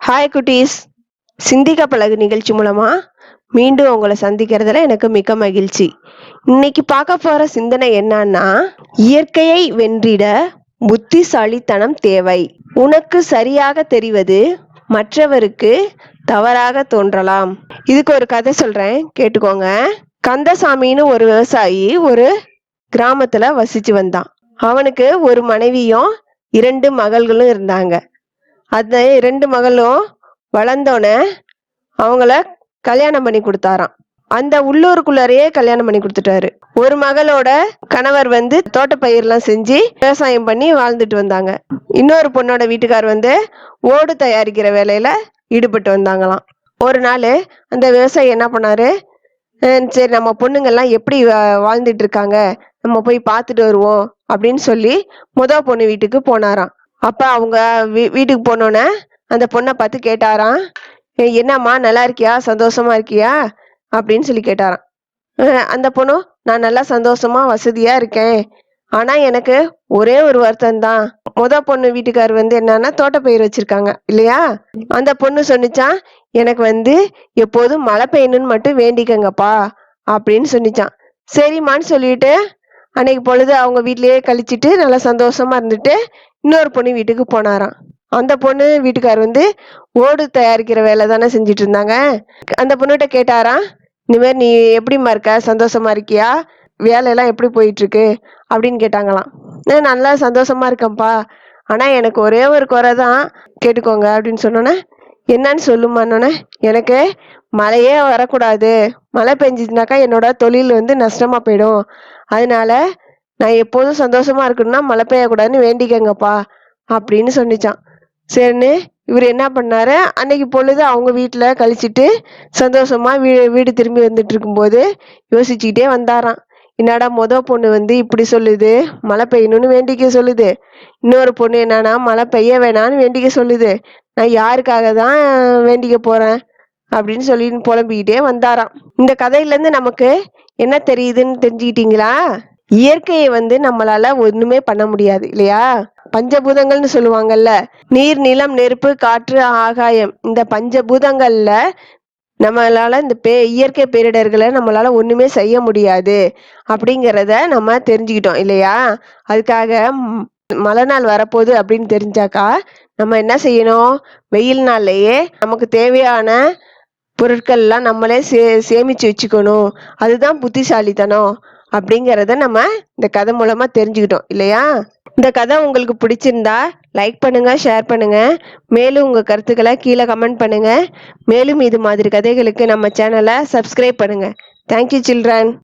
Hi குட்டீஸ். சிந்திக்க பழகு நிகழ்ச்சி மூலமா மீண்டும் உங்களை சந்திக்கிறதுல எனக்கு மிக்க மகிழ்ச்சி. இன்னைக்கு பார்க்க போற சிந்தனை என்னன்னா, இயற்கையை வென்றிட புத்திசாலித்தனம் தேவை. உனக்கு சரியாக தெரிவது மற்றவருக்கு தவறாக தோன்றலாம். இதுக்கு ஒரு கதை சொல்றேன், கேட்டுக்கோங்க. கந்தசாமின்னு ஒரு விவசாயி ஒரு கிராமத்துல வசிச்சு வந்தான். அவனுக்கு ஒரு மனைவியும் 2 மகள்களும் இருந்தாங்க. அந்த 2 மகளும் வளர்ந்தோடனே அவங்கள கல்யாணம் பண்ணி கொடுத்தாராம். அந்த உள்ளூருக்குள்ளாரையே கல்யாணம் பண்ணி கொடுத்துட்டாரு. ஒரு மகளோட கணவர் தோட்டப்பயிர்லாம் செஞ்சு விவசாயம் பண்ணி வாழ்ந்துட்டு வந்தாங்க. இன்னொரு பொண்ணோட வீட்டுக்கார் ஓடு தயாரிக்கிற வேலையில ஈடுபட்டு வந்தாங்களாம். ஒரு நாள் அந்த விவசாயி என்ன பண்ணாரு, சரி நம்ம பொண்ணுங்கள்லாம் எப்படி வாழ்ந்துட்டு இருக்காங்க, நம்ம போய் பார்த்துட்டு வருவோம் அப்படின்னு சொல்லி பொண்ணு வீட்டுக்கு போனாராம். அப்ப அவங்க வீட்டுக்கு போனோன்னே அந்த பொண்ணை பார்த்து கேட்டாராம், என்னம்மா நல்லா இருக்கியா, சந்தோஷமா இருக்கியா அப்படின்னு சொல்லி கேட்டாராம். அந்த பொண்ணும், நான் நல்லா சந்தோஷமா வசதியா இருக்கேன், ஆனா எனக்கு ஒரே ஒரு வருத்தம் தான். பொண்ணு வீட்டுக்கார் என்னன்னா தோட்டப்பயிர் வச்சிருக்காங்க இல்லையா. அந்த பொண்ணு சொன்னிச்சான், எனக்கு எப்போதும் மழை பெய்யணும்னு மட்டும் வேண்டிக்கங்கப்பா அப்படின்னு சொன்னிச்சான். சரிம்மான்னு சொல்லிட்டு அன்னைக்கு பொழுது அவங்க வீட்லயே கழிச்சிட்டு நல்லா சந்தோஷமா இருந்துட்டு இன்னொரு பொண்ணு வீட்டுக்கு போனாராம். அந்த பொண்ணு வீட்டுக்கார் ஓடு தயாரிக்கிற வேலை தானே செஞ்சுட்டு இருந்தாங்க. அந்த பொண்ணுகிட்ட கேட்டாராம், இந்த மாதிரி நீ எப்படிம்மா இருக்க, சந்தோஷமா இருக்கியா, வேலையெல்லாம் எப்படி போயிட்டு இருக்கு அப்படின்னு கேட்டாங்களாம். நல்லா சந்தோஷமா இருக்கேன்ப்பா, ஆனா எனக்கு ஒரே ஒரு குறை தான், கேட்டுக்கோங்க அப்படின்னு சொன்னோன்னே, என்னன்னு சொல்லுமான்னொன்னே, எனக்கு மழையே வரக்கூடாது, மழை பெஞ்சிச்சுனாக்கா என்னோட தொழில் நஷ்டமா போயிடும், அதனால நான் எப்போதும் சந்தோஷமா இருக்கணும்னா மழை பெய்யக்கூடாதுன்னு வேண்டிக்கங்கப்பா அப்படின்னு சொன்னிச்சான். சரின்னு இவர் என்ன பண்ணாரு, அன்னைக்கு பொழுது அவங்க வீட்டுல கழிச்சிட்டு சந்தோஷமா வீடு திரும்பி வந்துட்டு இருக்கும்போது யோசிச்சுக்கிட்டே வந்தாராம். என்னடா பொண்ணு இப்படி சொல்லுது, மழை பெய்யணும்னு வேண்டிக்க சொல்லுது, இன்னொரு பொண்ணு என்னன்னா மழை பெய்ய வேணாம்னு வேண்டிக்க சொல்லுது, நான் யாருக்காக தான் வேண்டிக்க போறேன் அப்படின்னு சொல்லி புலம்பிக்கிட்டே வந்தாராம். இந்த கதையில இருந்து நமக்கு என்ன தெரியுதுன்னு தெரிஞ்சுக்கிட்டீங்களா? இயற்கையை நம்மளால ஒண்ணுமே பண்ண முடியாது இல்லையா. பஞ்சபூதங்கள்னு சொல்லுவாங்கல்ல, நீர், நிலம், நெருப்பு, காற்று, ஆகாயம், இந்த பஞ்சபூதங்கள்ல நம்மளால இந்த இயற்கை பேரிடர்களை நம்மளால ஒண்ணுமே செய்ய முடியாது அப்படிங்கிறத நம்ம தெரிஞ்சுக்கிட்டோம் இல்லையா. அதுக்காக மழை நாள் வரப்போகுது அப்படின்னு தெரிஞ்சாக்கா நம்ம என்ன செய்யணும், வெயில் நாள்லயே நமக்கு தேவையான பொருட்கள் எல்லாம் நம்மளே சேமிச்சு வச்சுக்கணும். அதுதான் புத்திசாலித்தனம் அப்படிங்கிறத நம்ம இந்த கதை மூலமா தெரிஞ்சுக்கிட்டோம் இல்லையா. இந்த கதை உங்களுக்கு பிடிச்சிருந்தா லைக் பண்ணுங்க, ஷேர் பண்ணுங்க, மேலும் உங்க கருத்துக்களை கீழே கமெண்ட் பண்ணுங்க. மேலும் இது மாதிரி கதைகளுக்கு நம்ம சேனலை சப்ஸ்கிரைப் பண்ணுங்க. Thank you children.